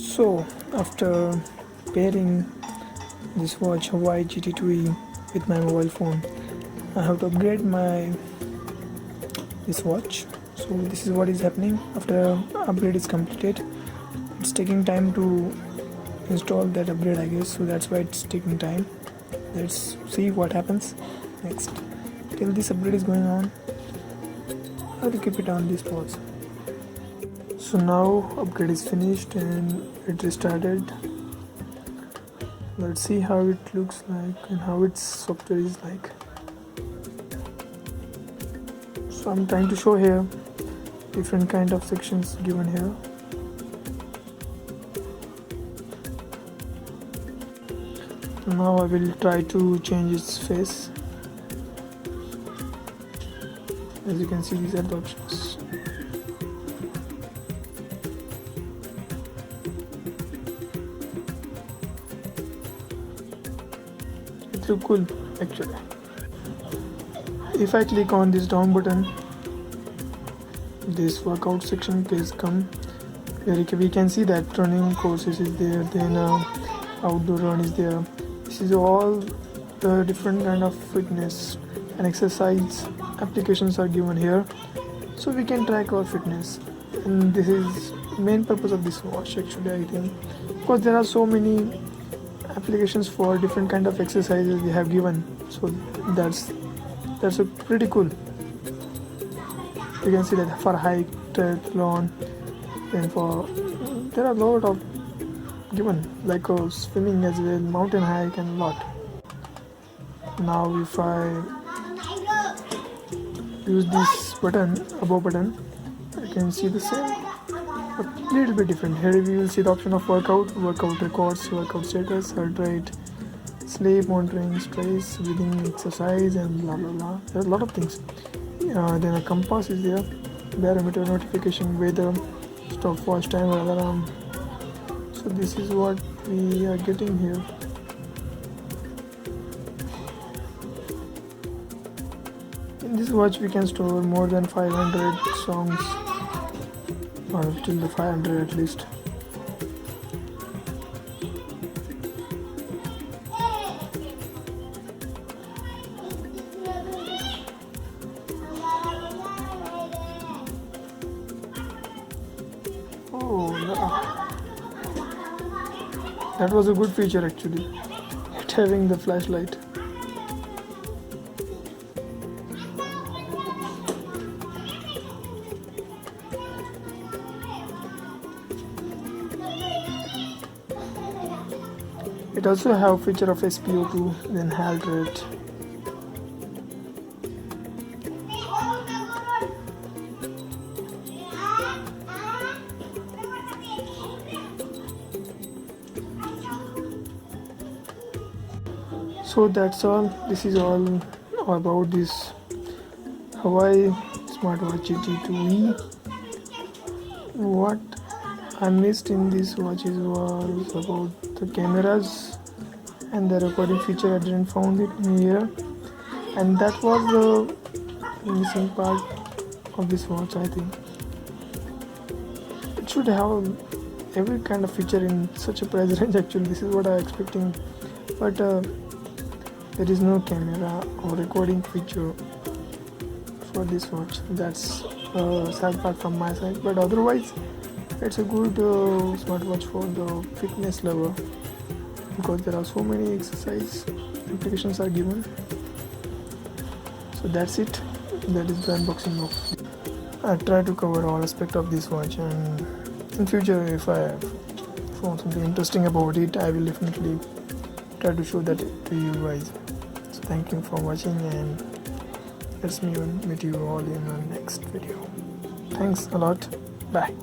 So after pairing this watch Huawei GT2e with my mobile phone, I have to upgrade this watch. So this is what is happening after upgrade is completed. It's taking time to install that upgrade, I guess, so that's why it's taking time. Let's see what happens next. Till this upgrade is going on, I have to keep it on this pause. So now upgrade is finished and it restarted. Let's see how it looks like and how its software is like. So I'm trying to show here different kind of sections given here. Now I will try to change its face. As you can see, these are the options. It looks cool actually. If I click on this down button, this workout section is come. We can see that running courses is there, then outdoor run is there. This is all the different kind of fitness and exercise applications are given here, so we can track our fitness. And this is main purpose of this watch actually, I think, because there are so many applications for different kind of exercises they have given. So that's a pretty cool. You can see that for hike, triathlon, and for there are a lot of given, like swimming as well, mountain hike, and a lot. Now if I use this button, above button, I can see the same, but a little bit different. Here we will see the option of workout records, workout status, heart rate, sleep monitoring, stress, breathing exercise, and blah blah blah. There are a lot of things. Then a compass is there, barometer, notification, weather, stopwatch, timer, alarm. So this is what we are getting here. In this watch we can store more than 500 songs, or till the 500 at least. Oh, that was a good feature actually, it having the flashlight. It also have feature of SpO2, then heart rate. So that's all. This is all about this Huawei smartwatch GT2e. What I missed in these watches was about the cameras and the recording feature. I didn't found it in here, and that was the missing part of this watch. I think it should have every kind of feature in such a price range. Actually, this is what I'm expecting, but there is no camera or recording feature for this watch. That's a sad part from my side, but otherwise it's a good smartwatch for the fitness lover, because there are so many exercise applications are given. So that's it. That is the unboxing of. I try to cover all aspects of this watch, and in future if I found something interesting about it, I will definitely try to show that to you guys. So thank you for watching, and let's meet you all in the next video. Thanks a lot. Bye.